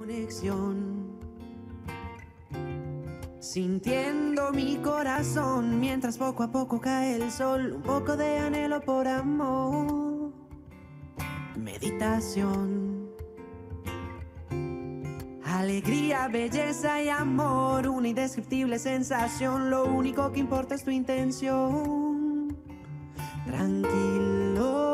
conexión, sintiendo mi corazón mientras poco a poco cae el sol, un poco de anhelo por amor, meditación, alegría, belleza y amor, una indescriptible sensación, lo único que importa es tu intención, tranquilo.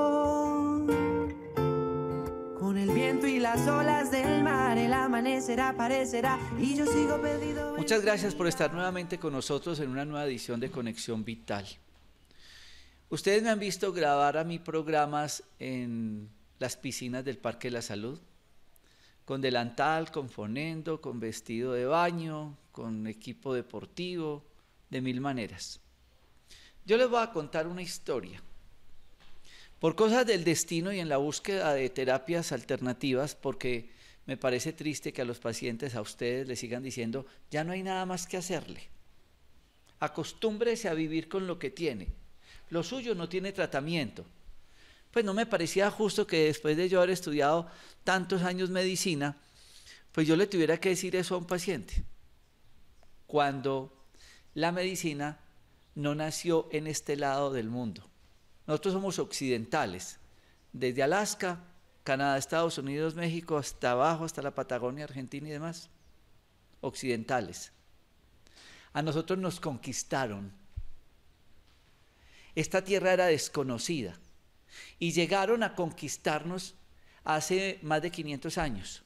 Con el viento y las olas del mar, el amanecer aparecerá y yo sigo perdido. Muchas gracias por estar nuevamente con nosotros en una nueva edición de Conexión Vital. Ustedes me han visto grabar a mí programas en las piscinas del Parque de la Salud, con delantal, con fonendo, con vestido de baño, con equipo deportivo, de mil maneras. Yo les voy a contar una historia. Por cosas del destino y en la búsqueda de terapias alternativas, porque me parece triste que a los pacientes, a ustedes, les sigan diciendo, ya no hay nada más que hacerle. Acostúmbrese a vivir con lo que tiene. Lo suyo no tiene tratamiento. Pues no me parecía justo que después de yo haber estudiado tantos años medicina, pues yo le tuviera que decir eso a un paciente. Cuando la medicina no nació en este lado del mundo. Nosotros somos occidentales, desde Alaska, Canadá, Estados Unidos, México, hasta abajo, hasta la Patagonia, Argentina y demás, occidentales. A nosotros nos conquistaron. Esta tierra era desconocida y llegaron a conquistarnos hace más de 500 años,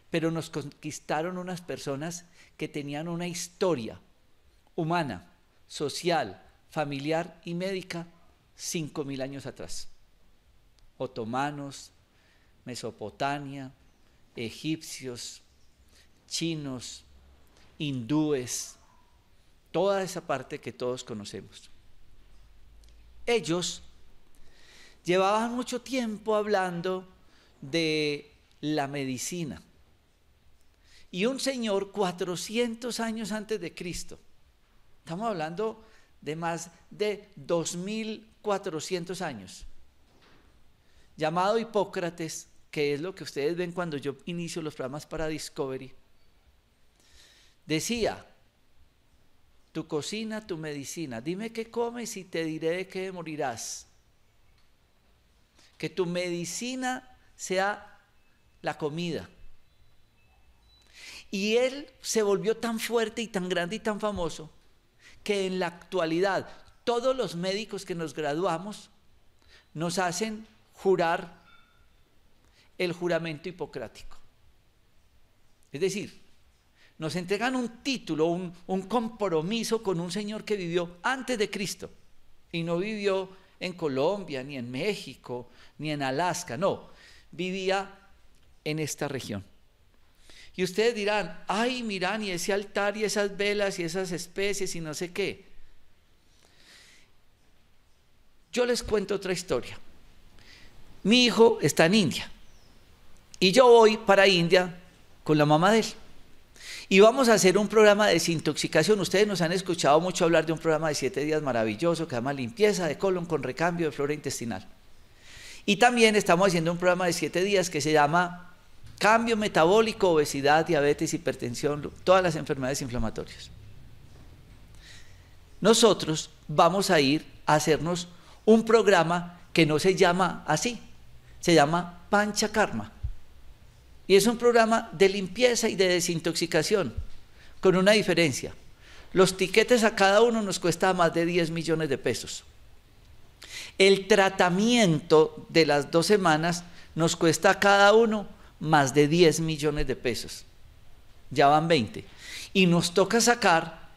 pero nos conquistaron unas personas que tenían una historia humana, social, familiar y médica 5.000 años atrás. Otomanos, Mesopotamia, egipcios, chinos, hindúes, toda esa parte que todos conocemos. Ellos llevaban mucho tiempo hablando de la medicina. Y un señor 400 años antes de Cristo, estamos hablando de más de 2.400 años, llamado Hipócrates, que es lo que ustedes ven cuando yo inicio los programas para Discovery, decía, tu cocina, tu medicina, dime qué comes y te diré de qué morirás. Que tu medicina sea la comida. Y él se volvió tan fuerte y tan grande y tan famoso que en la actualidad todos los médicos que nos graduamos nos hacen jurar el juramento hipocrático. Es decir, nos entregan un título, un compromiso con un señor que vivió antes de Cristo y no vivió en Colombia, ni en México, ni en Alaska, no, vivía en esta región. Y ustedes dirán, ay, miran, y ese altar y esas velas y esas especies y no sé qué. Yo les cuento otra historia. Mi hijo está en India y yo voy para India con la mamá de él. Y vamos a hacer un programa de desintoxicación. Ustedes nos han escuchado mucho hablar de un programa de 7 días maravilloso que se llama limpieza de colon con recambio de flora intestinal. Y también estamos haciendo un programa de 7 días que se llama cambio metabólico, obesidad, diabetes, hipertensión, todas las enfermedades inflamatorias. Nosotros vamos a ir a hacernos un programa que no se llama así, se llama Panchakarma. Y es un programa de limpieza y de desintoxicación, con una diferencia. Los tiquetes a cada uno nos cuesta más de 10 millones de pesos. El tratamiento de las 2 semanas nos cuesta a cada uno más de 10 millones de pesos. Ya van 20. Y nos toca sacar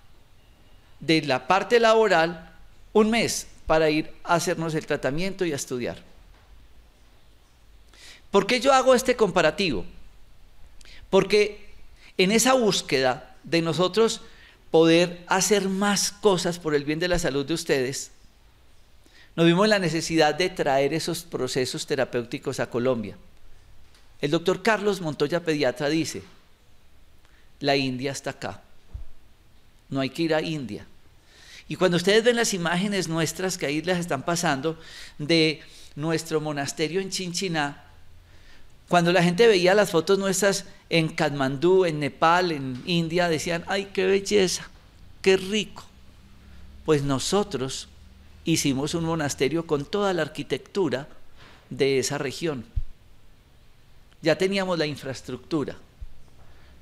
de la parte laboral un mes para ir a hacernos el tratamiento y a estudiar. ¿Por qué yo hago este comparativo? Porque en esa búsqueda de nosotros poder hacer más cosas por el bien de la salud de ustedes, nos vimos la necesidad de traer esos procesos terapéuticos a Colombia. El doctor Carlos Montoya, pediatra, dice, la India está acá, no hay que ir a India. Y cuando ustedes ven las imágenes nuestras que ahí les están pasando de nuestro monasterio en Chinchiná, Cuando la gente veía las fotos nuestras en Katmandú, en Nepal, en India, decían, ¡ay, qué belleza! ¡Qué rico! Pues nosotros hicimos un monasterio con toda la arquitectura de esa región. Ya teníamos la infraestructura.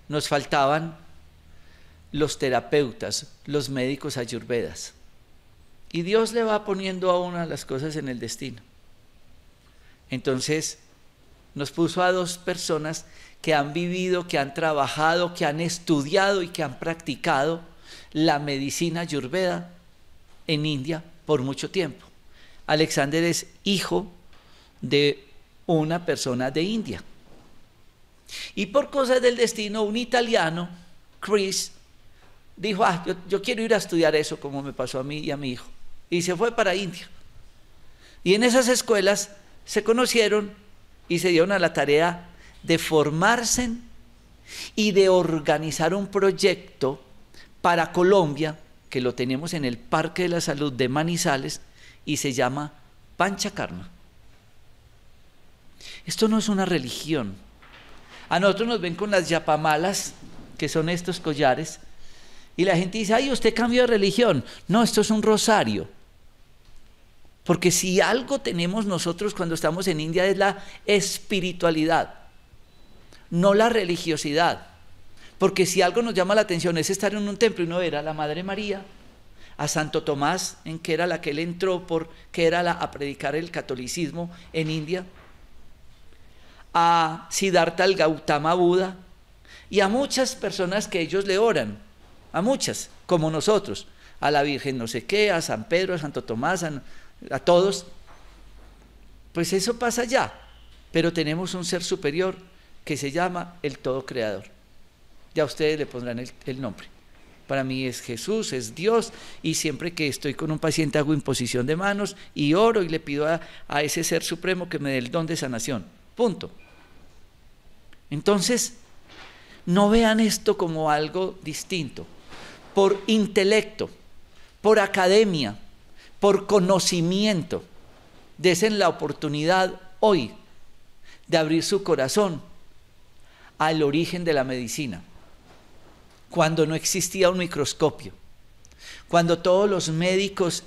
Nos faltaban los terapeutas, los médicos ayurvedas. Y Dios le va poniendo a una las cosas en el destino. Entonces, nos puso a 2 personas que han vivido, que han trabajado, que han estudiado y que han practicado la medicina ayurveda en India por mucho tiempo. Alexander es hijo de una persona de India. Y por cosas del destino, un italiano, Chris, dijo, yo quiero ir a estudiar eso, como me pasó a mí y a mi hijo. Y se fue para India. Y en esas escuelas se conocieron y se dieron a la tarea de formarse y de organizar un proyecto para Colombia, que lo tenemos en el Parque de la Salud de Manizales, y se llama Panchakarma. Esto no es una religión. A nosotros nos ven con las yapamalas, que son estos collares, y la gente dice, ay, usted cambió de religión. No, esto es un rosario. Porque si algo tenemos nosotros cuando estamos en India es la espiritualidad, no la religiosidad. Porque si algo nos llama la atención es estar en un templo y uno ver a la Madre María, a Santo Tomás, en que era la que él entró que era a predicar el catolicismo en India, a Siddhartha el Gautama Buda y a muchas personas que ellos le oran, a muchas, como nosotros, a la Virgen no sé qué, a San Pedro, a Santo Tomás, a todos. Pues eso pasa allá, pero tenemos un ser superior que se llama el Todo Creador. Ya ustedes le pondrán el nombre. Para mí es Jesús, es Dios, y siempre que estoy con un paciente hago imposición de manos y oro y le pido a ese ser supremo que me dé el don de sanación. Punto. Entonces, no vean esto como algo distinto. Por intelecto, por academia, por conocimiento, desen la oportunidad hoy de abrir su corazón al origen de la medicina. Cuando no existía un microscopio, cuando todos los médicos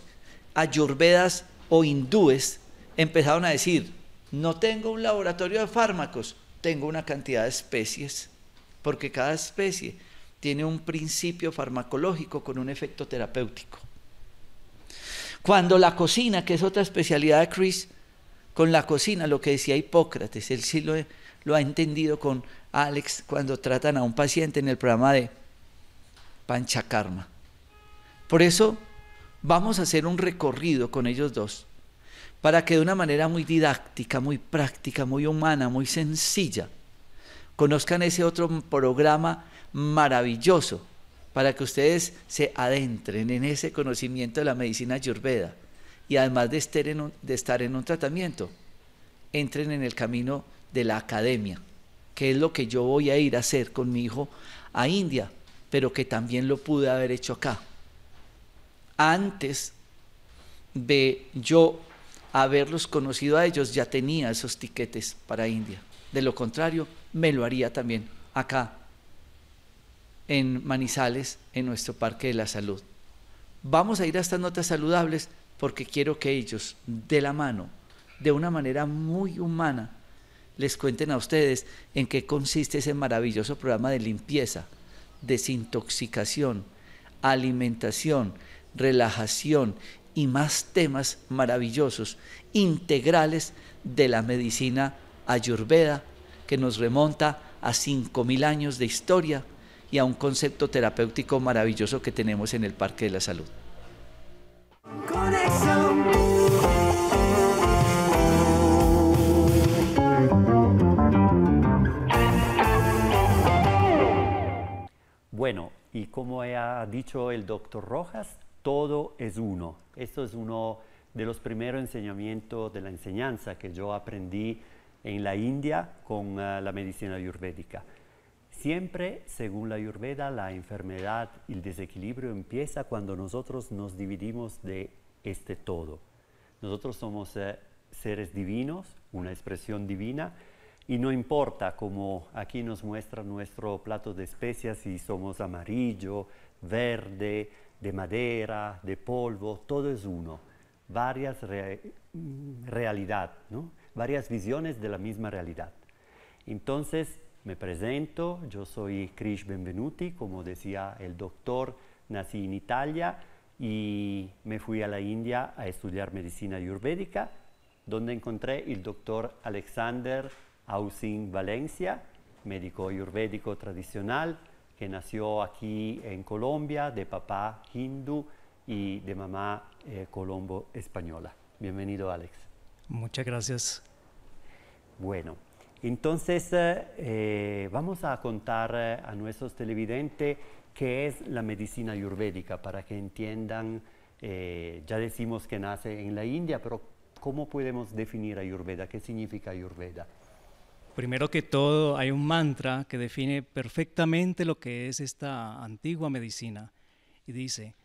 ayurvedas o hindúes empezaron a decir, no tengo un laboratorio de fármacos, tengo una cantidad de especies, porque cada especie tiene un principio farmacológico con un efecto terapéutico. Cuando la cocina, que es otra especialidad de Chris, con la cocina, lo que decía Hipócrates, él sí lo ha entendido con Alex cuando tratan a un paciente en el programa de Panchakarma. Por eso vamos a hacer un recorrido con ellos 2, para que de una manera muy didáctica, muy práctica, muy humana, muy sencilla, conozcan ese otro programa maravilloso, para que ustedes se adentren en ese conocimiento de la medicina ayurveda y además de estar en un tratamiento, entren en el camino de la academia, que es lo que yo voy a ir a hacer con mi hijo a India, pero que también lo pude haber hecho acá. Antes de yo haberlos conocido a ellos, ya tenía esos tiquetes para India. De lo contrario, me lo haría también acá, en Manizales, en nuestro Parque de la Salud. Vamos a ir a estas notas saludables porque quiero que ellos, de la mano, de una manera muy humana, les cuenten a ustedes en qué consiste ese maravilloso programa de limpieza, desintoxicación, alimentación, relajación y más temas maravillosos, integrales de la medicina ayurveda, que nos remonta a 5.000 años de historia y a un concepto terapéutico maravilloso que tenemos en el Parque de la Salud. Conexión. Bueno, y como ha dicho el doctor Rojas, todo es uno. Esto es uno de los primeros enseñamientos de la enseñanza que yo aprendí en la India con la medicina ayurvédica. Siempre, según la Ayurveda, la enfermedad y el desequilibrio empieza cuando nosotros nos dividimos de este todo. Nosotros somos seres divinos, una expresión divina, Y no importa, como aquí nos muestra nuestro plato de especias, si somos amarillo, verde, de madera, de polvo, todo es uno. Varias realidades, ¿no? Varias visiones de la misma realidad. Entonces, me presento, yo soy Krish Benvenuti, como decía el doctor, nací en Italia y me fui a la India a estudiar medicina ayurvédica, donde encontré el doctor Alexander Ausing Valencia, médico ayurvédico tradicional, que nació aquí en Colombia, de papá hindú y de mamá colombo española. Bienvenido, Alex. Muchas gracias. Bueno, entonces vamos a contar a nuestros televidentes qué es la medicina ayurvédica para que entiendan, ya decimos que nace en la India, pero ¿cómo podemos definir Ayurveda? ¿Qué significa Ayurveda? Primero que todo, hay un mantra que define perfectamente lo que es esta antigua medicina y dice: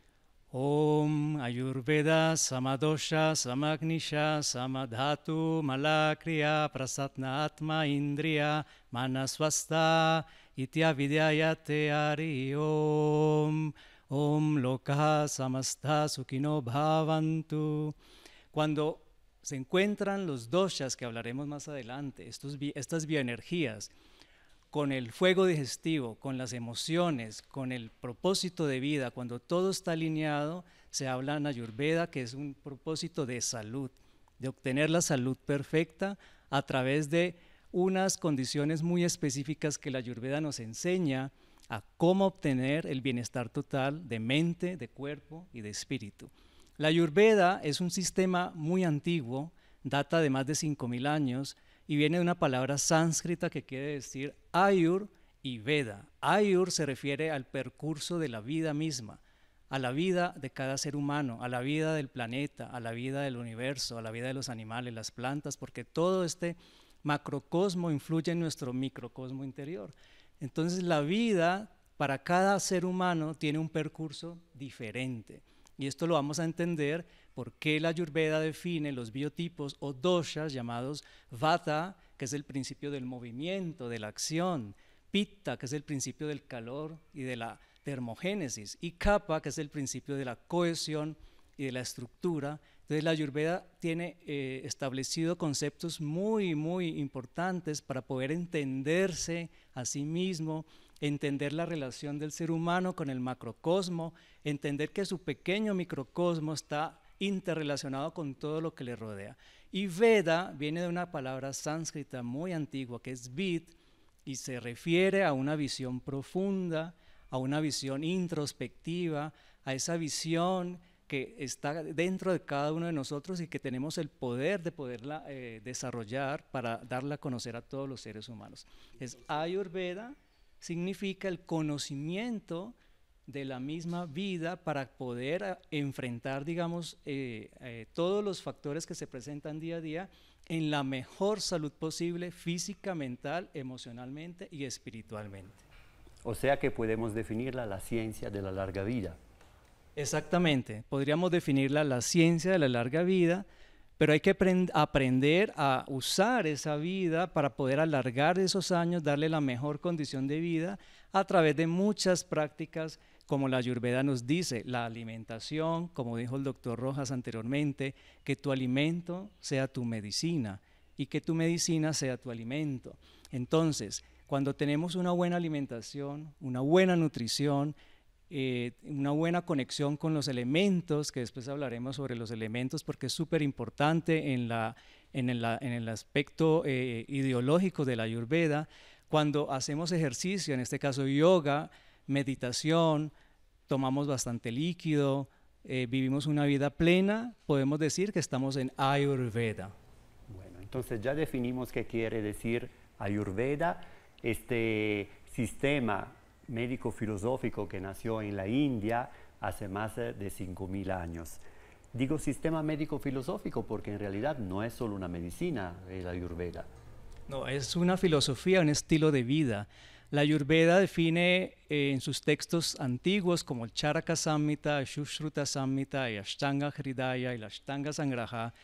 Om Ayurveda Samadosha Samagnisha Samadhatu Malakriya Prasatna Atma Indriya Manasvasta Itya Vidyayate Ari Om Om Loka Samastha Sukhino Bhavantu. Cuando se encuentran los doshas, que hablaremos más adelante, estas bioenergías, con el fuego digestivo, con las emociones, con el propósito de vida, cuando todo está alineado, se habla en Ayurveda que es un propósito de salud, de obtener la salud perfecta a través de unas condiciones muy específicas que la Ayurveda nos enseña a cómo obtener el bienestar total de mente, de cuerpo y de espíritu. La Ayurveda es un sistema muy antiguo, data de más de 5.000 años y viene de una palabra sánscrita que quiere decir Ayur y Veda. Ayur se refiere al percurso de la vida misma, a la vida de cada ser humano, a la vida del planeta, a la vida del universo, a la vida de los animales, las plantas, porque todo este macrocosmo influye en nuestro microcosmo interior. Entonces la vida para cada ser humano tiene un percurso diferente. Y esto lo vamos a entender por qué la Ayurveda define los biotipos o doshas llamados Vata, que es el principio del movimiento, de la acción, Pitta, que es el principio del calor y de la termogénesis, y Kapha, que es el principio de la cohesión y de la estructura. Entonces la Ayurveda tiene establecido conceptos muy, muy importantes para poder entenderse a sí mismo, entender la relación del ser humano con el macrocosmo, entender que su pequeño microcosmo está interrelacionado con todo lo que le rodea. Y Veda viene de una palabra sánscrita muy antigua que es Vid y se refiere a una visión profunda, a una visión introspectiva, a esa visión que está dentro de cada uno de nosotros y que tenemos el poder de poderla desarrollar para darla a conocer a todos los seres humanos. Es Ayurveda. Significa el conocimiento de la misma vida para poder enfrentar, digamos, todos los factores que se presentan día a día en la mejor salud posible, física, mental, emocionalmente y espiritualmente. O sea que podemos definirla la ciencia de la larga vida. Exactamente, podríamos definirla la ciencia de la larga vida, pero hay que aprender a usar esa vida para poder alargar esos años, darle la mejor condición de vida a través de muchas prácticas, como la Ayurveda nos dice, la alimentación, como dijo el doctor Rojas anteriormente, que tu alimento sea tu medicina y que tu medicina sea tu alimento. Entonces, cuando tenemos una buena alimentación, una buena nutrición, una buena conexión con los elementos, que después hablaremos sobre los elementos porque es súper importante en el aspecto ideológico de la Ayurveda. Cuando hacemos ejercicio, en este caso yoga, meditación, tomamos bastante líquido, vivimos una vida plena, podemos decir que estamos en Ayurveda. Bueno, entonces ya definimos qué quiere decir Ayurveda, este sistema médico-filosófico que nació en la India hace más de 5.000 años. Digo sistema médico-filosófico porque en realidad no es solo una medicina el Ayurveda. No, es una filosofía, un estilo de vida. La Ayurveda define en sus textos antiguos como el Charaka Samhita, el Sushruta Samhita, el Ashtanga Hridaya y el Ashtanga Sangraha,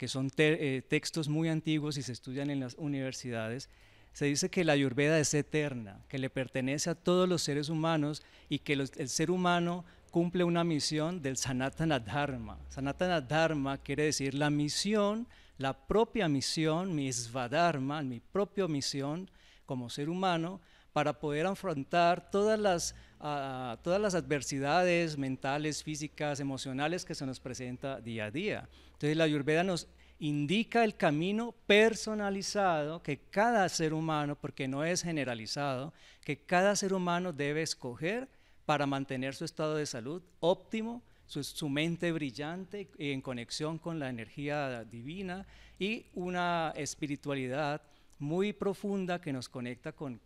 que son textos muy antiguos y se estudian en las universidades, se dice que la Ayurveda es eterna, que le pertenece a todos los seres humanos y que el ser humano cumple una misión del Sanatana Dharma. Sanatana Dharma quiere decir la misión, la propia misión, mi Svadharma, mi propia misión como ser humano, para poder afrontar todas las adversidades mentales, físicas, emocionales que se nos presenta día a día. Entonces la Ayurveda nos indica el camino personalizado que cada ser humano, porque no es generalizado, que cada ser humano debe escoger para mantener su estado de salud óptimo, su mente brillante y en conexión con la energía divina y una espiritualidad muy profunda que nos conecta con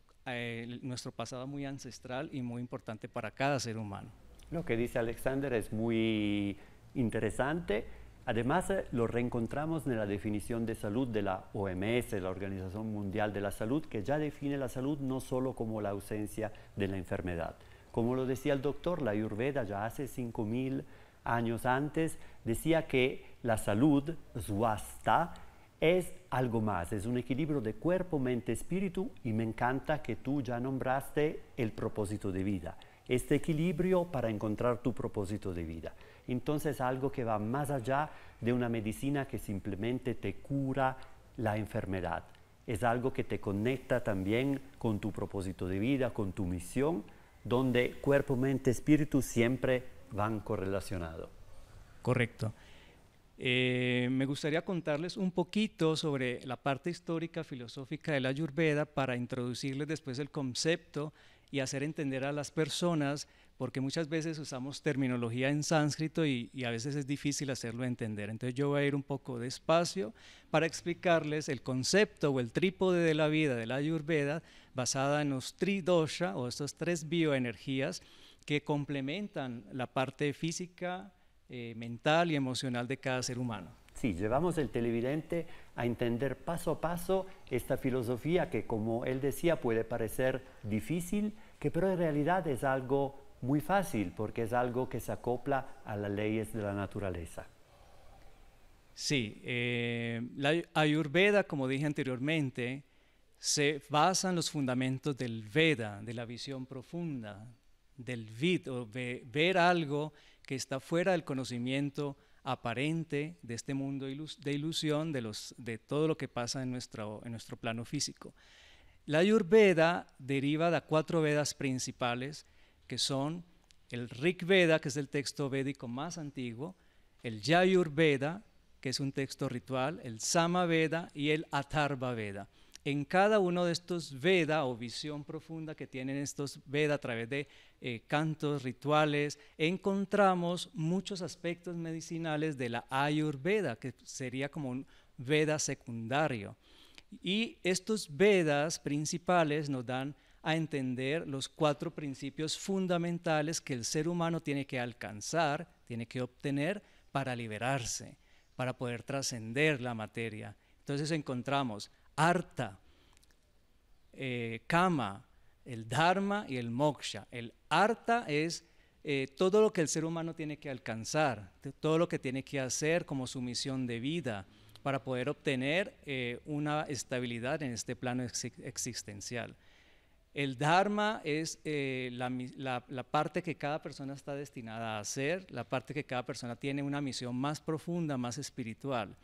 nuestro pasado muy ancestral y muy importante para cada ser humano. Lo que dice Alexander es muy interesante. Además, lo reencontramos en la definición de salud de la OMS, la Organización Mundial de la Salud, que ya define la salud no solo como la ausencia de la enfermedad. Como lo decía el doctor, la Ayurveda ya hace 5.000 años antes decía que la salud, swastha, es algo más, es un equilibrio de cuerpo, mente, espíritu, y me encanta que tú ya nombraste el propósito de vida. Este equilibrio para encontrar tu propósito de vida. Entonces algo que va más allá de una medicina que simplemente te cura la enfermedad. Es algo que te conecta también con tu propósito de vida, con tu misión, donde cuerpo, mente, espíritu siempre van correlacionados. Correcto. Me gustaría contarles un poquito sobre la parte histórica, filosófica de la Ayurveda para introducirles después el concepto y hacer entender a las personas, porque muchas veces usamos terminología en sánscrito y a veces es difícil hacerlo entender. Entonces yo voy a ir un poco despacio para explicarles el concepto o el trípode de la vida de la Ayurveda basada en los tridosha o estas 3 bioenergías que complementan la parte física, mental y emocional de cada ser humano. Sí, llevamos el televidente a entender paso a paso esta filosofía que, como él decía, puede parecer difícil, que pero en realidad es algo muy fácil porque es algo que se acopla a las leyes de la naturaleza. Sí, la Ayurveda, como dije anteriormente, se basa en los fundamentos del Veda, de la visión profunda, del Vid, o ver algo que está fuera del conocimiento aparente de este mundo de ilusión, de todo lo que pasa en nuestro plano físico. La Ayurveda deriva de 4 Vedas principales, que son el Rig Veda, que es el texto védico más antiguo, el Yajurveda, que es un texto ritual, el Sama Veda y el Atharva Veda. En cada uno de estos Veda o visión profunda que tienen estos Veda a través de cantos, rituales, encontramos muchos aspectos medicinales de la Ayurveda, que sería como un Veda secundario. Y estos Vedas principales nos dan a entender los 4 principios fundamentales que el ser humano tiene que alcanzar, tiene que obtener para liberarse, para poder trascender la materia. Entonces encontramos Artha, Kama, el Dharma y el Moksha. El Artha es todo lo que el ser humano tiene que alcanzar, todo lo que tiene que hacer como su misión de vida para poder obtener una estabilidad en este plano existencial. El Dharma es la parte que cada persona está destinada a hacer, la parte que cada persona tiene una misión más profunda, más espiritual.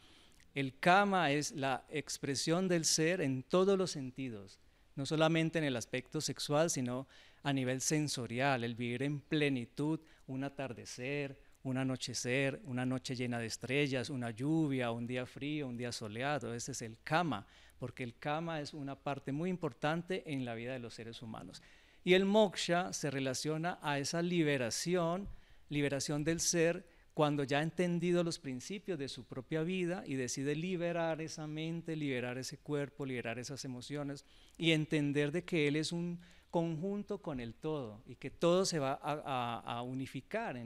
El Kama es la expresión del ser en todos los sentidos, no solamente en el aspecto sexual, sino a nivel sensorial, el vivir en plenitud, un atardecer, un anochecer, una noche llena de estrellas, una lluvia, un día frío, un día soleado. Ese es el Kama, porque el Kama es una parte muy importante en la vida de los seres humanos. Y el Moksha se relaciona a esa liberación del ser cuando ya ha entendido los principios de su propia vida y decide liberar esa mente, liberar ese cuerpo, liberar esas emociones y entender de que él es un conjunto con el todo y que todo se va a unificar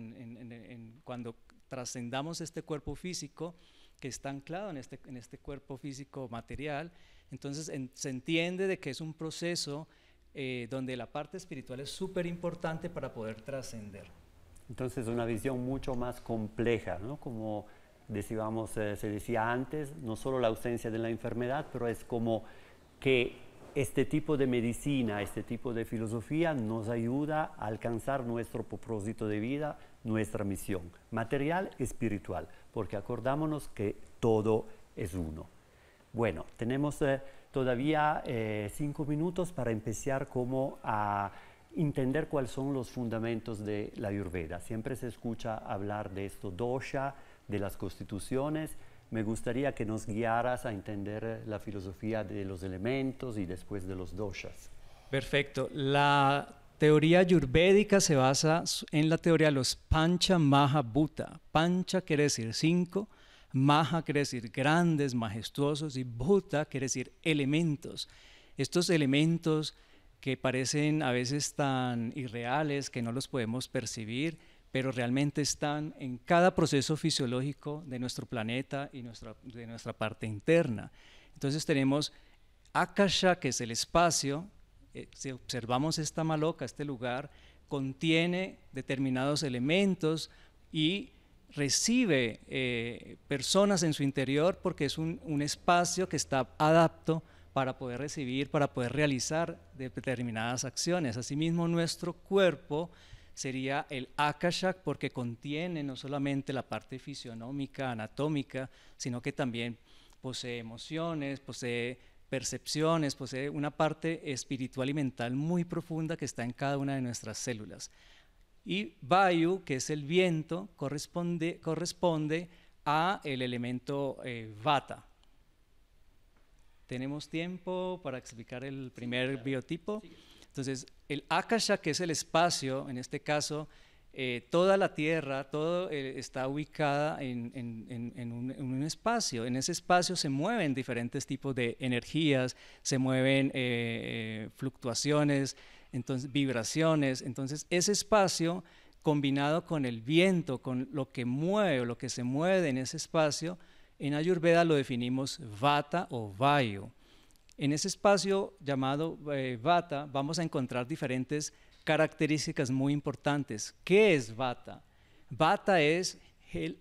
cuando trascendamos este cuerpo físico que está anclado en este cuerpo físico material. Entonces se entiende de que es un proceso donde la parte espiritual es súper importante para poder trascender. Entonces una visión mucho más compleja, ¿no? Como se decía antes, no solo la ausencia de la enfermedad, pero es como que este tipo de medicina, este tipo de filosofía nos ayuda a alcanzar nuestro propósito de vida, nuestra misión, material y espiritual, porque acordámonos que todo es uno. Bueno, tenemos todavía 5 minutos para empezar como a entender cuáles son los fundamentos de la Ayurveda. Siempre se escucha hablar de esto dosha, de las constituciones. Me gustaría que nos guiaras a entender la filosofía de los elementos y después de los doshas. Perfecto. La teoría ayurvédica se basa en la teoría de los Pancha Maha Bhuta. Pancha quiere decir 5, Maha quiere decir grandes, majestuosos, y Bhuta quiere decir elementos. Estos elementos que parecen a veces tan irreales que no los podemos percibir, pero realmente están en cada proceso fisiológico de nuestro planeta y de nuestra parte interna. Entonces tenemos Akasha, que es el espacio. Si observamos esta maloca, este lugar, contiene determinados elementos y recibe personas en su interior porque es un espacio que está adapto para poder recibir, para poder realizar determinadas acciones. Asimismo, nuestro cuerpo sería el Akasha porque contiene no solamente la parte fisionómica, anatómica, sino que también posee emociones, posee percepciones, posee una parte espiritual y mental muy profunda que está en cada una de nuestras células. Y Vayu, que es el viento, corresponde a el elemento Vata. ¿Tenemos tiempo para explicar el primer biotipo? Entonces, el Akasha, que es el espacio, en este caso, toda la Tierra, todo está ubicada en un espacio. En ese espacio se mueven diferentes tipos de energías, se mueven fluctuaciones, entonces, vibraciones. Entonces, ese espacio combinado con el viento, con lo que mueve o lo que se mueve en ese espacio, en Ayurveda lo definimos Vata o Vayu. En ese espacio llamado Vata vamos a encontrar diferentes características muy importantes. ¿Qué es Vata? Vata es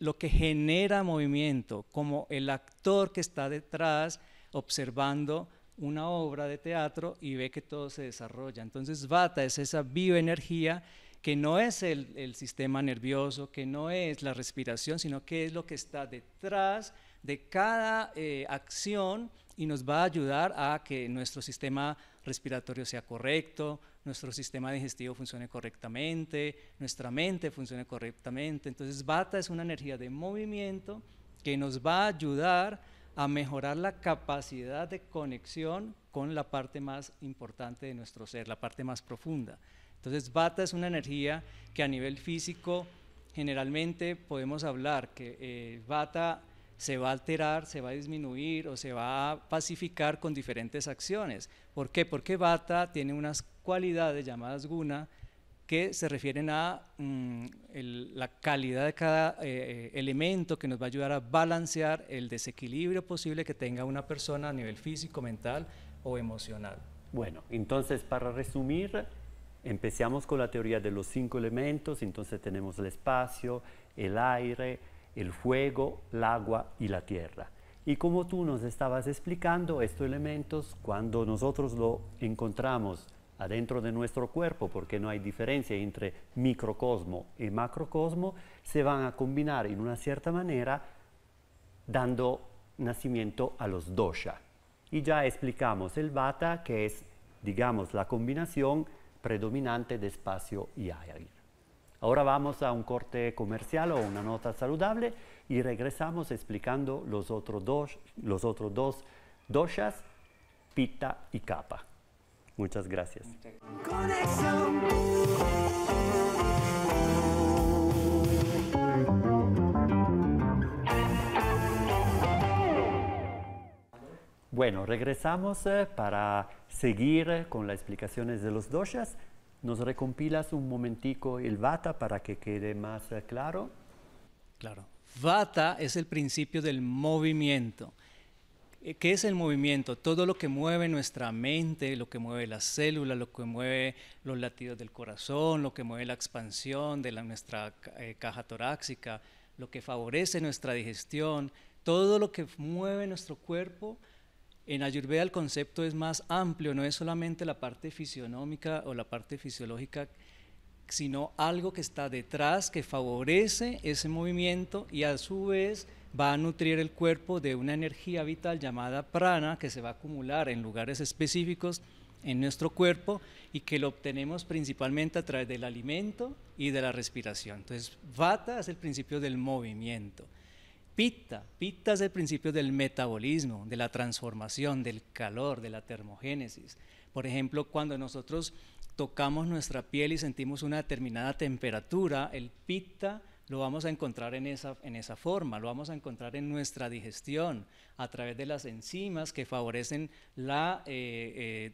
lo que genera movimiento, como el actor que está detrás observando una obra de teatro y ve que todo se desarrolla. Entonces Vata es esa bioenergía que no es el sistema nervioso, que no es la respiración, sino que es lo que está detrás de cada acción y nos va a ayudar a que nuestro sistema respiratorio sea correcto, nuestro sistema digestivo funcione correctamente, nuestra mente funcione correctamente. Entonces Vata es una energía de movimiento que nos va a ayudar a mejorar la capacidad de conexión con la parte más importante de nuestro ser, la parte más profunda. Entonces Vata es una energía que a nivel físico generalmente podemos hablar que Vata se va a alterar, se va a disminuir o se va a pacificar con diferentes acciones. ¿Por qué? Porque Vata tiene unas cualidades llamadas guna que se refieren a la calidad de cada elemento que nos va a ayudar a balancear el desequilibrio posible que tenga una persona a nivel físico, mental o emocional. Bueno, entonces para resumir, empezamos con la teoría de los 5 elementos. Entonces tenemos el espacio, el aire, el fuego, el agua y la tierra. Y como tú nos estabas explicando, estos elementos, cuando nosotros lo encontramos adentro de nuestro cuerpo, porque no hay diferencia entre microcosmo y macrocosmo, se van a combinar en una cierta manera, dando nacimiento a los dosha. Y ya explicamos el Vata, que es, digamos, la combinación predominante de espacio y aire. Ahora vamos a un corte comercial o una nota saludable y regresamos explicando los otros dos doshas, Pitta y Kapha. Muchas gracias. Conexión. Bueno, regresamos para seguir con las explicaciones de los doshas. ¿Nos recompilas un momentico el Vata para que quede más claro? Claro. Vata es el principio del movimiento. ¿Qué es el movimiento? Todo lo que mueve nuestra mente, lo que mueve las células, lo que mueve los latidos del corazón, lo que mueve la expansión de nuestra caja torácica, lo que favorece nuestra digestión, todo lo que mueve nuestro cuerpo. En Ayurveda el concepto es más amplio, no es solamente la parte fisionómica o la parte fisiológica, sino algo que está detrás, que favorece ese movimiento y a su vez va a nutrir el cuerpo de una energía vital llamada prana, que se va a acumular en lugares específicos en nuestro cuerpo y que lo obtenemos principalmente a través del alimento y de la respiración. Entonces, vata es el principio del movimiento. Pitta es el principio del metabolismo, de la transformación, del calor, de la termogénesis. Por ejemplo, cuando nosotros tocamos nuestra piel y sentimos una determinada temperatura, el pitta lo vamos a encontrar en esa forma, lo vamos a encontrar en nuestra digestión, a través de las enzimas que favorecen la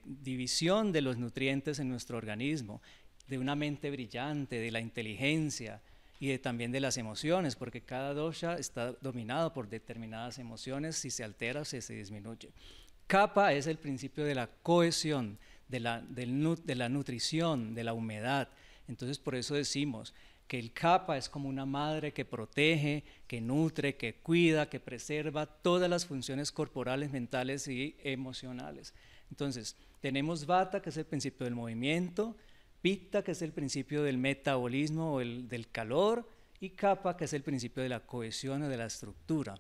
división de los nutrientes en nuestro organismo, de una mente brillante, de la inteligencia y también de las emociones, porque cada dosha está dominado por determinadas emociones, si se altera o si se disminuye. Kapha es el principio de la cohesión, de la nutrición, de la humedad. Entonces por eso decimos que el kapha es como una madre que protege, que nutre, que cuida, que preserva todas las funciones corporales, mentales y emocionales. Entonces tenemos vata, que es el principio del movimiento, pitta, que es el principio del metabolismo o del calor, y kapha, que es el principio de la cohesión o de la estructura.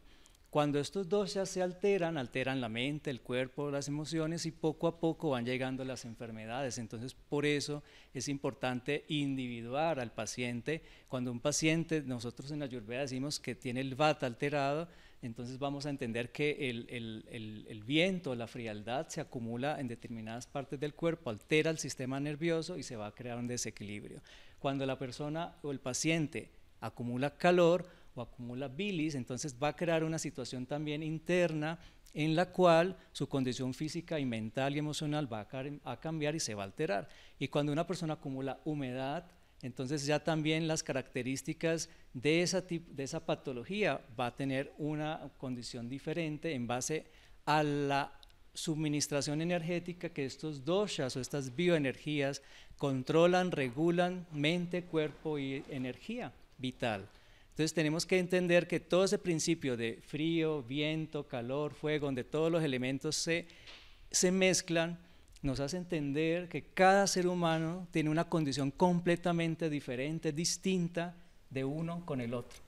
Cuando estos doshas se alteran la mente, el cuerpo, las emociones y poco a poco van llegando las enfermedades. Entonces, por eso es importante individuar al paciente. Cuando un paciente, nosotros en la Ayurveda decimos que tiene el vata alterado, entonces vamos a entender que el viento, la frialdad se acumula en determinadas partes del cuerpo, altera el sistema nervioso y se va a crear un desequilibrio. Cuando la persona o el paciente acumula calor o acumula bilis, entonces va a crear una situación también interna en la cual su condición física y mental y emocional va a cambiar y se va a alterar. Y cuando una persona acumula humedad, entonces ya también las características de esa patología va a tener una condición diferente en base a la suministración energética que estos doshas o estas bioenergías controlan, regulan mente, cuerpo y energía vital. Entonces tenemos que entender que todo ese principio de frío, viento, calor, fuego, donde todos los elementos se mezclan, nos hace entender que cada ser humano tiene una condición completamente diferente, distinta de uno con el otro.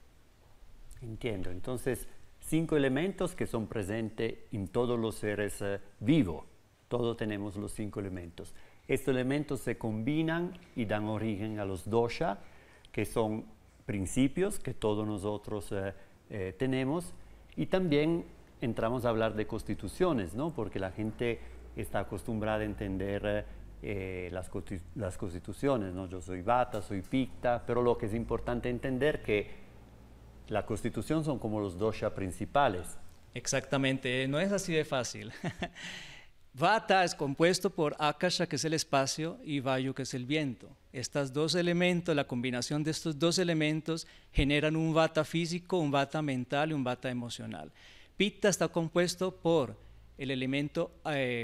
Entiendo. Entonces, 5 elementos que son presentes en todos los seres vivos. Todos tenemos los 5 elementos. Estos elementos se combinan y dan origen a los dosha, que son principios que todos nosotros tenemos, y también entramos a hablar de constituciones, ¿no? Porque la gente está acostumbrada a entender las constituciones, ¿no? Yo soy vata, soy pitta, pero lo que es importante entender que la constitución son como los dosha principales. Exactamente, no es así de fácil. Vata es compuesto por Akasha, que es el espacio, y Vayu, que es el viento. Estos dos elementos, la combinación de estos dos elementos generan un Vata físico, un Vata mental y un Vata emocional. Pitta está compuesto por el elemento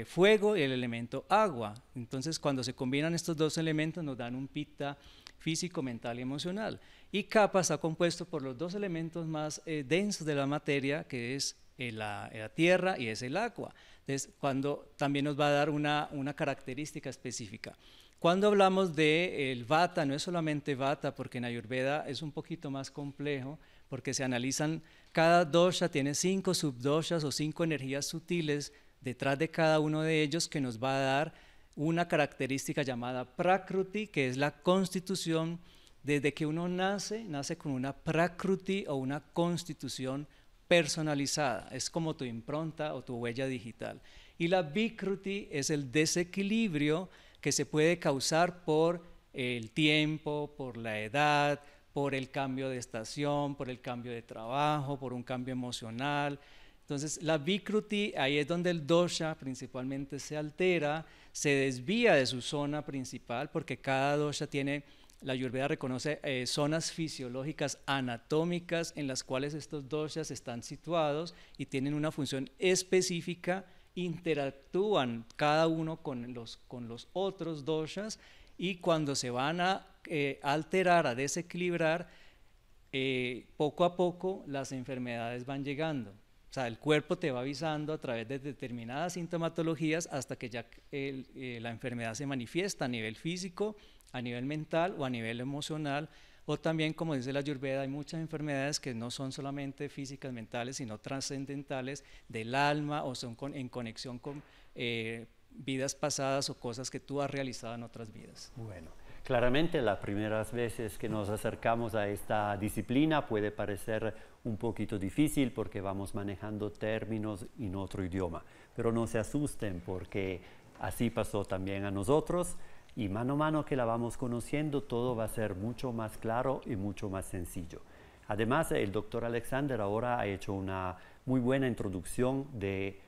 fuego y el elemento agua. Entonces, cuando se combinan estos dos elementos nos dan un Pitta físico, mental y emocional. Y Kapha está compuesto por los dos elementos más densos de la materia, que es la tierra y es el agua. Entonces, también nos va a dar una característica específica. Cuando hablamos del Vata, no es solamente Vata, porque en Ayurveda es un poquito más complejo, porque se analizan, cada dosha tiene 5 subdoshas o 5 energías sutiles detrás de cada uno de ellos, que nos va a dar una característica llamada Prakruti, que es la constitución. Desde que uno nace con una Prakruti o una constitución personalizada, es como tu impronta o tu huella digital. Y la Vikruti es el desequilibrio que se puede causar por el tiempo, por la edad, por el cambio de estación, por el cambio de trabajo, por un cambio emocional. Entonces la Vikruti, ahí es donde el dosha principalmente se altera, se desvía de su zona principal, porque cada dosha tiene, la Ayurveda reconoce zonas fisiológicas anatómicas en las cuales estos doshas están situados y tienen una función específica, interactúan cada uno con los otros doshas, y cuando se van a alterar, a desequilibrar, poco a poco las enfermedades van llegando. O sea, el cuerpo te va avisando a través de determinadas sintomatologías hasta que ya la enfermedad se manifiesta a nivel físico, a nivel mental o a nivel emocional. O también, como dice la Ayurveda, hay muchas enfermedades que no son solamente físicas, mentales, sino trascendentales del alma o son en conexión con vidas pasadas o cosas que tú has realizado en otras vidas. Bueno, claramente las primeras veces que nos acercamos a esta disciplina puede parecer un poquito difícil porque vamos manejando términos en otro idioma, pero no se asusten porque así pasó también a nosotros. Y mano a mano que la vamos conociendo, todo va a ser mucho más claro y mucho más sencillo. Además, el doctor Alexander ahora ha hecho una muy buena introducción de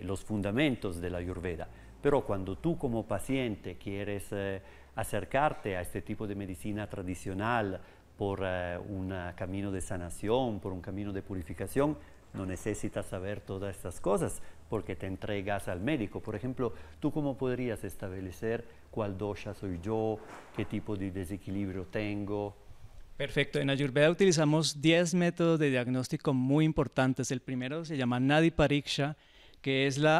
los fundamentos de la Ayurveda. Pero cuando tú como paciente quieres acercarte a este tipo de medicina tradicional por un camino de sanación, por un camino de purificación, no necesitas saber todas estas cosas porque te entregas al médico. Por ejemplo, ¿tú cómo podrías establecer cuál dosha soy yo, qué tipo de desequilibrio tengo? Perfecto. En Ayurveda utilizamos 10 métodos de diagnóstico muy importantes. El primero se llama Nadi Pariksha, que es la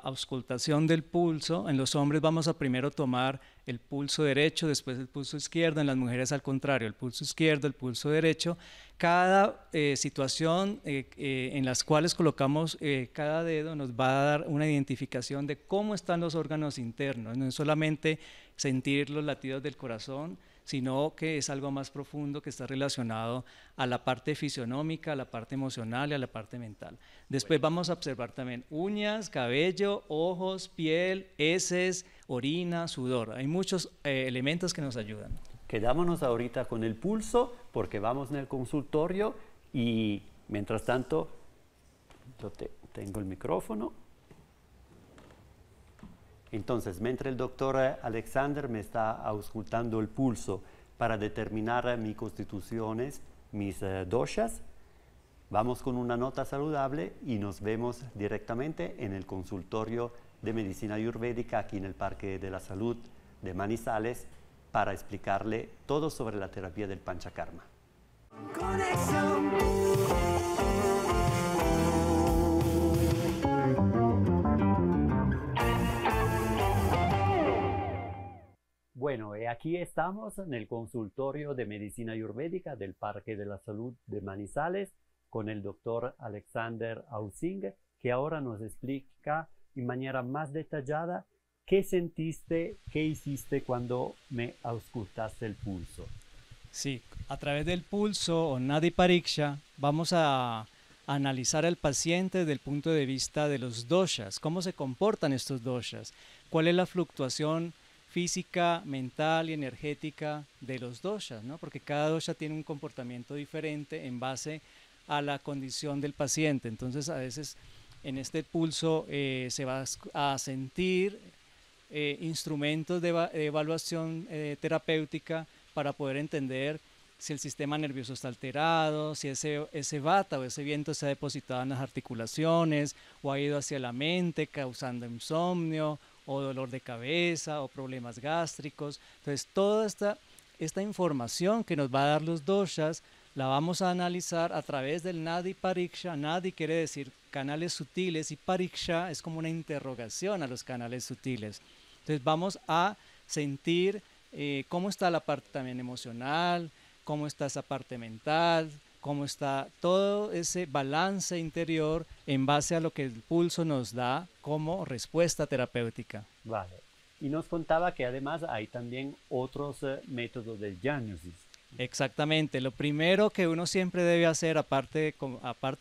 auscultación del pulso. En los hombres vamos a primero tomar el pulso derecho, después el pulso izquierdo. En las mujeres al contrario, el pulso izquierdo, el pulso derecho. Cada situación en las cuales colocamos cada dedo nos va a dar una identificación de cómo están los órganos internos. No es solamente sentir los latidos del corazón, sino que es algo más profundo que está relacionado a la parte fisionómica, a la parte emocional y a la parte mental. Después vamos a observar también uñas, cabello, ojos, piel, heces, orina, sudor. Hay muchos elementos que nos ayudan. Quedámonos ahorita con el pulso porque vamos en el consultorio y mientras tanto yo tengo el micrófono. Entonces, mientras el doctor Alexander me está auscultando el pulso para determinar mis constituciones, mis doshas, vamos con una nota saludable y nos vemos directamente en el consultorio de medicina ayurvédica aquí en el Parque de la Salud de Manizales para explicarle todo sobre la terapia del Panchakarma. Conexión. Bueno, aquí estamos en el consultorio de medicina ayurvédica del Parque de la Salud de Manizales con el doctor Alexander Ausing, que ahora nos explica de manera más detallada qué sentiste, qué hiciste cuando me auscultaste el pulso. Sí, a través del pulso o Nadi Pariksha vamos a analizar al paciente desde el punto de vista de los doshas, cómo se comportan estos doshas, cuál es la fluctuación física, mental y energética de los doshas, ¿no? Porque cada dosha tiene un comportamiento diferente en base a la condición del paciente. Entonces, a veces en este pulso se va a sentir instrumentos de evaluación terapéutica para poder entender si el sistema nervioso está alterado, si ese vata o ese viento se ha depositado en las articulaciones o ha ido hacia la mente causando insomnio o dolor de cabeza o problemas gástricos. Entonces toda esta información que nos va a dar los doshas la vamos a analizar a través del Nadi Pariksha. Nadi quiere decir canales sutiles y Pariksha es como una interrogación a los canales sutiles. Entonces vamos a sentir cómo está la parte también emocional, cómo está esa parte mental, cómo está todo ese balance interior en base a lo que el pulso nos da como respuesta terapéutica. Vale. Y nos contaba que además hay también otros métodos de diagnosis. Exactamente. Lo primero que uno siempre debe hacer, aparte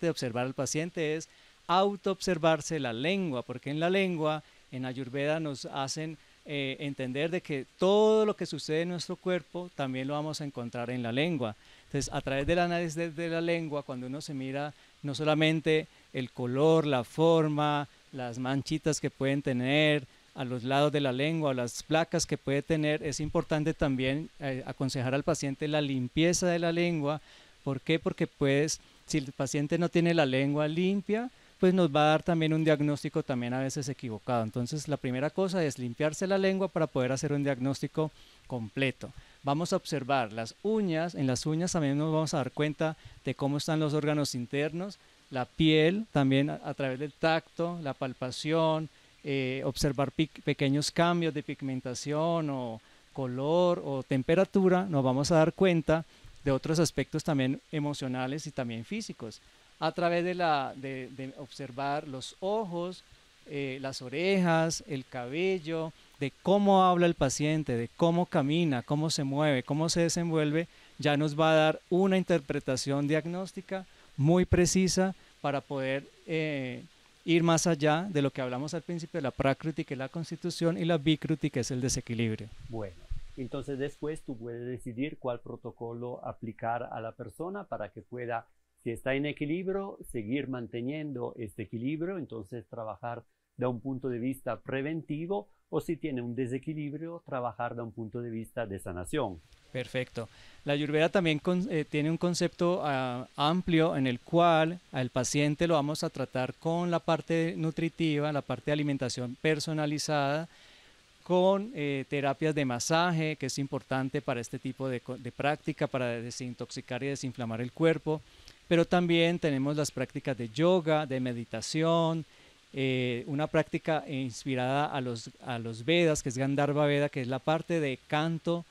de observar al paciente, es autoobservarse la lengua, porque en la lengua, en Ayurveda, nos hacen entender de que todo lo que sucede en nuestro cuerpo también lo vamos a encontrar en la lengua. Entonces, a través del análisis de la lengua, cuando uno se mira no solamente el color, la forma, las manchitas que pueden tener a los lados de la lengua o las placas que puede tener, es importante también aconsejar al paciente la limpieza de la lengua. ¿Por qué? Porque si el paciente no tiene la lengua limpia, pues nos va a dar también un diagnóstico también a veces equivocado. Entonces, la primera cosa es limpiarse la lengua para poder hacer un diagnóstico completo. vamos a observar las uñas, en las uñas también nos vamos a dar cuenta de cómo están los órganos internos, la piel también a través del tacto, la palpación, observar pequeños cambios de pigmentación o color o temperatura, nos vamos a dar cuenta de otros aspectos también emocionales y también físicos, a través de observar los ojos, las orejas, el cabello, de cómo habla el paciente, de cómo camina, cómo se mueve, cómo se desenvuelve, ya nos va a dar una interpretación diagnóstica muy precisa para poder ir más allá de lo que hablamos al principio de la Prakruti, que es la constitución, y la Vikruti, que es el desequilibrio. Bueno, entonces después tú puedes decidir cuál protocolo aplicar a la persona para que pueda, si está en equilibrio, seguir manteniendo este equilibrio, entonces trabajar de un punto de vista preventivo, o si tiene un desequilibrio, trabajar de un punto de vista de sanación. Perfecto. La Ayurveda también tiene un concepto amplio en el cual al paciente lo vamos a tratar con la parte nutritiva, la parte de alimentación personalizada, con terapias de masaje, que es importante para este tipo de práctica, para desintoxicar y desinflamar el cuerpo, pero también tenemos las prácticas de yoga, de meditación, una práctica inspirada a los Vedas, que es Gandharva Veda, que es la parte de canto,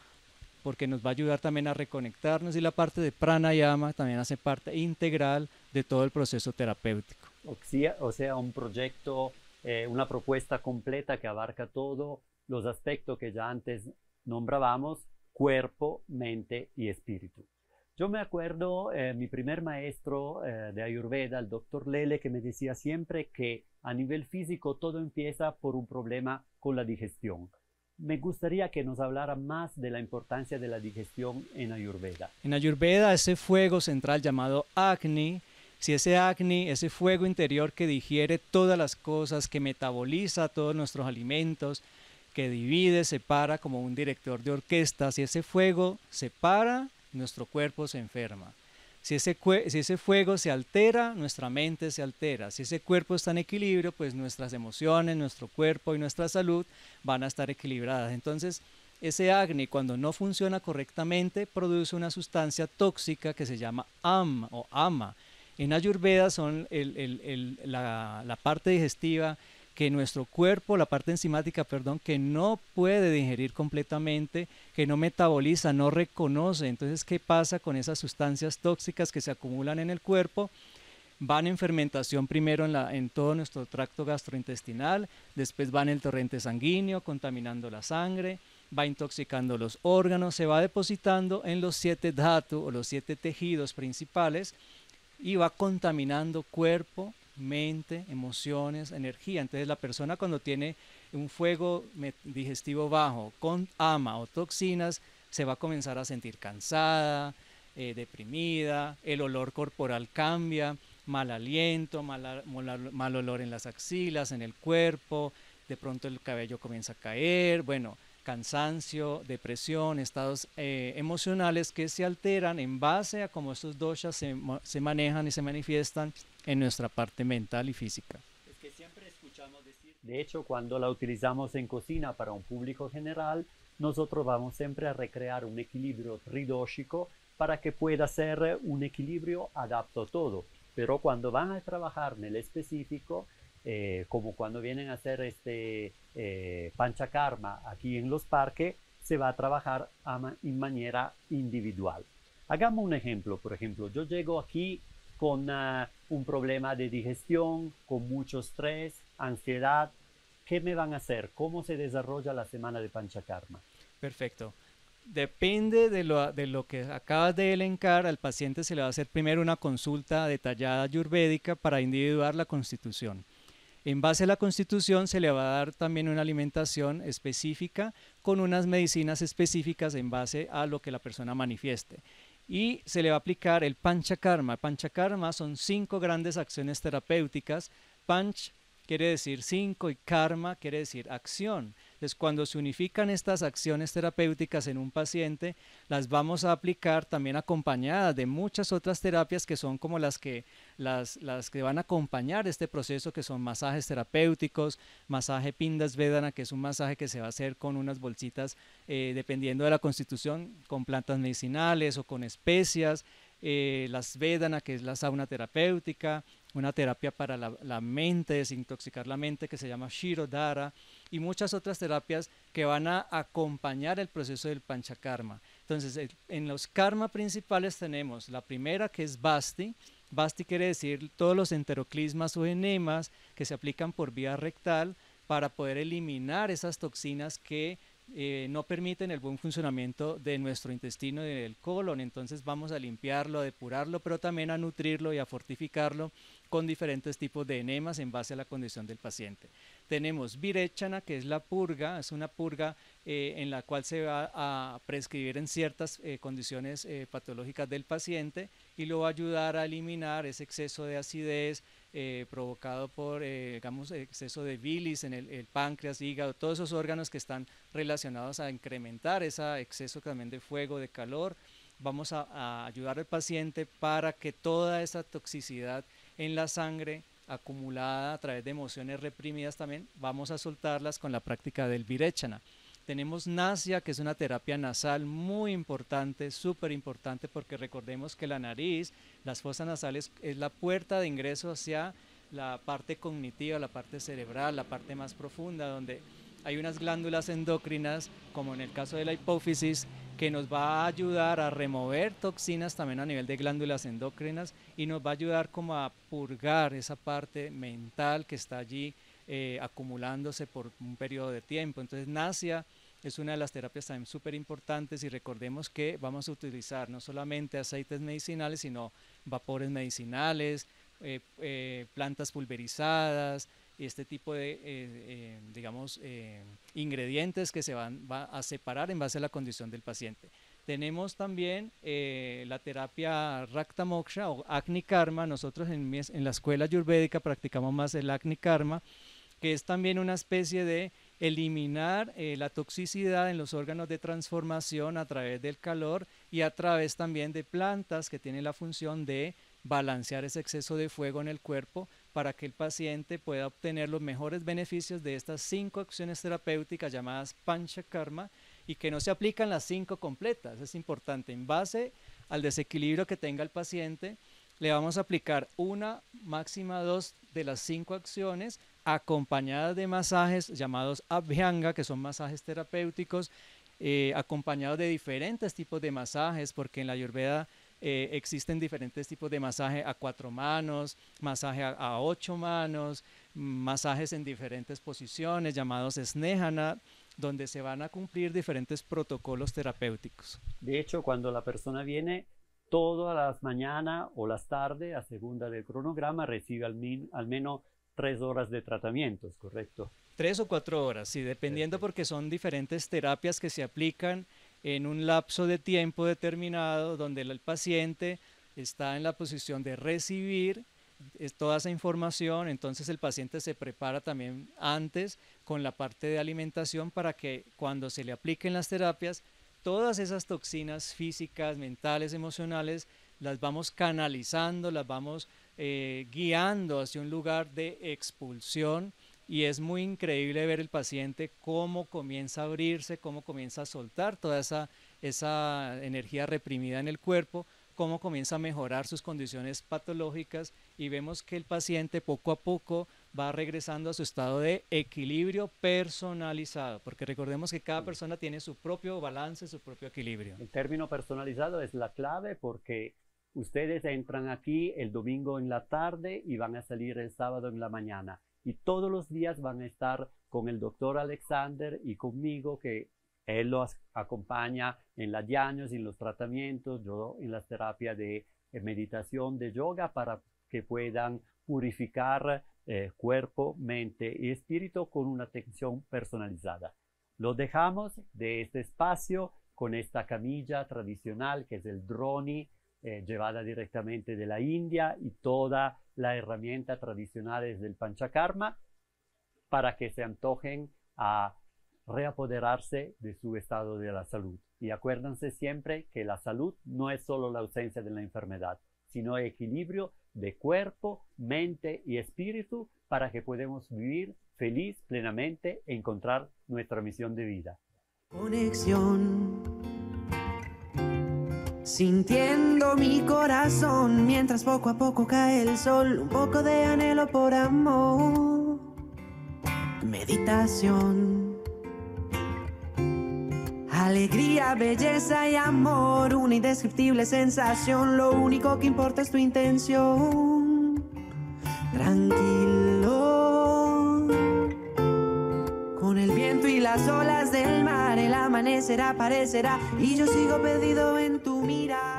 porque nos va a ayudar también a reconectarnos, y la parte de pranayama también hace parte integral de todo el proceso terapéutico. O sea, un proyecto, una propuesta completa que abarca todos los aspectos que ya antes nombrábamos, cuerpo, mente y espíritu. Yo me acuerdo, mi primer maestro de Ayurveda, el doctor Lele, que me decía siempre que a nivel físico todo empieza por un problema con la digestión. Me gustaría que nos hablara más de la importancia de la digestión en Ayurveda. En Ayurveda, ese fuego central llamado Agni, si ese Agni, ese fuego interior que digiere todas las cosas, que metaboliza todos nuestros alimentos, que divide, separa como un director de orquesta, si ese fuego se para, nuestro cuerpo se enferma. Si ese fuego se altera, nuestra mente se altera. Si ese cuerpo está en equilibrio, pues nuestras emociones, nuestro cuerpo y nuestra salud van a estar equilibradas. Entonces, ese Agni, cuando no funciona correctamente, produce una sustancia tóxica que se llama Am o Ama. En Ayurveda son la parte digestiva que nuestro cuerpo, la parte enzimática, perdón, que no puede digerir completamente, que no metaboliza, no reconoce. Entonces, ¿qué pasa con esas sustancias tóxicas que se acumulan en el cuerpo? Van en fermentación primero en todo nuestro tracto gastrointestinal, después van en el torrente sanguíneo, contaminando la sangre, va intoxicando los órganos, se va depositando en los 7 dhatu o los 7 tejidos principales y va contaminando cuerpo, mente, emociones, energía. Entonces la persona, cuando tiene un fuego digestivo bajo con ama o toxinas, se va a comenzar a sentir cansada, deprimida, el olor corporal cambia, mal aliento, mal olor en las axilas, en el cuerpo, de pronto el cabello comienza a caer, bueno, cansancio, depresión, estados emocionales que se alteran en base a cómo estos doshas se manejan y se manifiestan en nuestra parte mental y física. Es que siempre escuchamos decir, de hecho, cuando la utilizamos en cocina para un público general, nosotros vamos siempre a recrear un equilibrio tridóxico para que pueda ser un equilibrio adapto a todo. Pero cuando van a trabajar en el específico, como cuando vienen a hacer este panchakarma aquí en los parques, se va a trabajar en manera individual. Hagamos un ejemplo. Por ejemplo, yo llego aquí con un problema de digestión, con mucho estrés, ansiedad. ¿Qué me van a hacer? ¿Cómo se desarrolla la semana de panchakarma? Perfecto. Depende de lo que acabas de elencar, al paciente se le va a hacer primero una consulta detallada ayurvédica para individuar la constitución. En base a la constitución se le va a dar también una alimentación específica con unas medicinas específicas en base a lo que la persona manifieste. Y se le va a aplicar el panchakarma. Panchakarma son 5 grandes acciones terapéuticas. Panch quiere decir 5 y karma quiere decir acción. Entonces, cuando se unifican estas acciones terapéuticas en un paciente, las vamos a aplicar también acompañadas de muchas otras terapias que son como las que las que van a acompañar este proceso, que son masajes terapéuticos, masaje Pindas Vedana, que es un masaje que se va a hacer con unas bolsitas, dependiendo de la constitución, con plantas medicinales o con especias, las Vedana, que es la sauna terapéutica, una terapia para la mente, desintoxicar la mente, que se llama Shirodhara, y muchas otras terapias que van a acompañar el proceso del panchakarma. Entonces, en los karma principales tenemos la primera, que es Basti. Basti quiere decir todos los enteroclismas o enemas que se aplican por vía rectal para poder eliminar esas toxinas que no permiten el buen funcionamiento de nuestro intestino y del colon. Entonces vamos a limpiarlo, a depurarlo, pero también a nutrirlo y a fortificarlo con diferentes tipos de enemas en base a la condición del paciente. Tenemos Virechana, que es la purga, es una purga en la cual se va a prescribir en ciertas condiciones patológicas del paciente y lo va a ayudar a eliminar ese exceso de acidez provocado por, digamos, exceso de bilis en el páncreas, hígado, todos esos órganos que están relacionados a incrementar ese exceso también de fuego, de calor. Vamos a ayudar al paciente para que toda esa toxicidad en la sangre acumulada a través de emociones reprimidas también, vamos a soltarlas con la práctica del Virechana. Tenemos Nasya, que es una terapia nasal muy importante, súper importante, porque recordemos que la nariz, las fosas nasales, es la puerta de ingreso hacia la parte cognitiva, la parte cerebral, la parte más profunda, donde hay unas glándulas endocrinas, como en el caso de la hipófisis, que nos va a ayudar a remover toxinas también a nivel de glándulas endocrinas y nos va a ayudar como a purgar esa parte mental que está allí acumulándose por un periodo de tiempo. Entonces Nasya es una de las terapias también súper importantes y recordemos que vamos a utilizar no solamente aceites medicinales, sino vapores medicinales, plantas pulverizadas y este tipo de, digamos, ingredientes que se va a separar en base a la condición del paciente. Tenemos también la terapia Rakta Moksha o Agni Karma. Nosotros en la escuela ayurvédica practicamos más el Agni Karma, que es también una especie de eliminar la toxicidad en los órganos de transformación a través del calor y a través también de plantas que tienen la función de balancear ese exceso de fuego en el cuerpo para que el paciente pueda obtener los mejores beneficios de estas 5 acciones terapéuticas llamadas Panchakarma y que no se aplican las 5 completas. Es importante, en base al desequilibrio que tenga el paciente, le vamos a aplicar una, máxima 2 de las 5 acciones acompañadas de masajes llamados Abhyanga, que son masajes terapéuticos, acompañados de diferentes tipos de masajes, porque en la Ayurveda existen diferentes tipos de masaje a 4 manos, masaje a 8 manos, masajes en diferentes posiciones llamados Snehana, donde se van a cumplir diferentes protocolos terapéuticos. De hecho, cuando la persona viene, todas las mañanas o las tardes, a segunda del cronograma, recibe al menos 3 horas de tratamientos, ¿correcto? 3 o 4 horas, sí, dependiendo, porque son diferentes terapias que se aplican en un lapso de tiempo determinado donde el paciente está en la posición de recibir toda esa información. Entonces el paciente se prepara también antes con la parte de alimentación para que cuando se le apliquen las terapias, todas esas toxinas físicas, mentales, emocionales, las vamos canalizando, las vamos guiando hacia un lugar de expulsión. Y es muy increíble ver el paciente cómo comienza a abrirse, cómo comienza a soltar toda esa energía reprimida en el cuerpo, cómo comienza a mejorar sus condiciones patológicas y vemos que el paciente poco a poco va regresando a su estado de equilibrio personalizado, porque recordemos que cada persona tiene su propio balance, su propio equilibrio. El término personalizado es la clave porque ustedes entran aquí el domingo en la tarde y van a salir el sábado en la mañana. Y todos los días van a estar con el doctor Alexander y conmigo, que él los acompaña en la diagnosis, en los tratamientos, yo en las terapias de meditación, de yoga, para que puedan purificar cuerpo, mente y espíritu con una atención personalizada. Los dejamos de este espacio con esta camilla tradicional que es el droni, llevada directamente de la India, y toda la herramienta tradicional es del Panchakarma, para que se antojen a reapoderarse de su estado de la salud. Y acuérdense siempre que la salud no es solo la ausencia de la enfermedad, sino el equilibrio de cuerpo, mente y espíritu para que podamos vivir feliz, plenamente e encontrar nuestra misión de vida. Conexión. Sintiendo mi corazón mientras poco a poco cae el sol, un poco de anhelo por amor. Meditación. Alegría, belleza y amor, una indescriptible sensación, lo único que importa es tu intención. Tranquilo. Con el viento y las olas del mar, el amanecer aparecerá y yo sigo perdido en tu mirada.